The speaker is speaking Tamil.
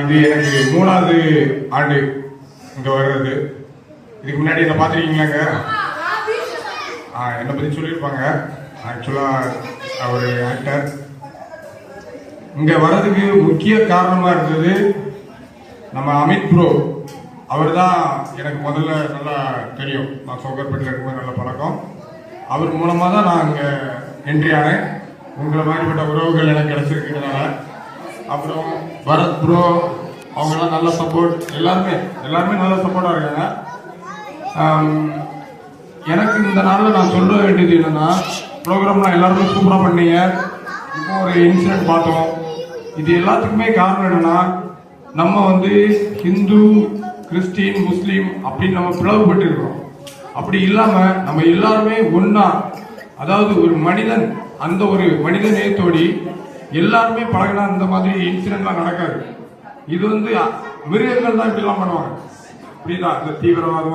இது எனக்கு 3வது ஆண்டு இங்கே வர்றது. இதுக்கு முன்னாடி என்ன பார்த்துருக்கீங்களாங்க? என்னை பற்றி சொல்லியிருப்பாங்க. ஆக்சுவலாக ஒரு ஆக்டர். இங்கே வர்றதுக்கு முக்கிய காரணமாக இருந்தது நம்ம அமித் ப்ரோ. அவர் தான் எனக்கு முதல்ல நல்லா தெரியும். நான் சோகர்பேட்டில் இருக்கும்போது நல்ல பழக்கம். அவர் மூலமாக தான் நான் இங்கே என்ட்ரி ஆனேன். உங்களை மாதிரிப்பட்ட உறவுகள் எனக்கு கிடைச்சிருக்கிறதுனால. அப்புறம் பரத் ப்ரோ அவங்கெல்லாம் நல்ல சப்போர்ட். எல்லாருமே நல்ல சப்போர்ட்டாக இருக்காங்க. எனக்கு இந்த நாளில் நான் சொல்ல வேண்டியது என்னென்னா, ப்ரோக்ராம்லாம் எல்லாருமே சூப்பராக பண்ணீங்க. இப்போ ஒரு இன்சிடென்ட் பார்த்தோம். இது எல்லாத்துக்குமே காரணம் என்னென்னா, நம்ம ஹிந்து, கிறிஸ்டின், முஸ்லீம் அப்படின்னு நம்ம பிளவுபட்டு இருக்கிறோம். அப்படி இல்லாமல் நம்ம எல்லாருமே ஒன்றா, அதாவது ஒரு மனிதன், அந்த ஒரு மனித நேயத்தோடி எல்லாருமே பழகினா இந்த மாதிரி இன்சிடென்ட்லாம் நடக்காது. இது மிருகங்கள் தான் இப்படிலாம் பண்ணுவாங்க. புரியுதா? இந்த தீவிரவாதம்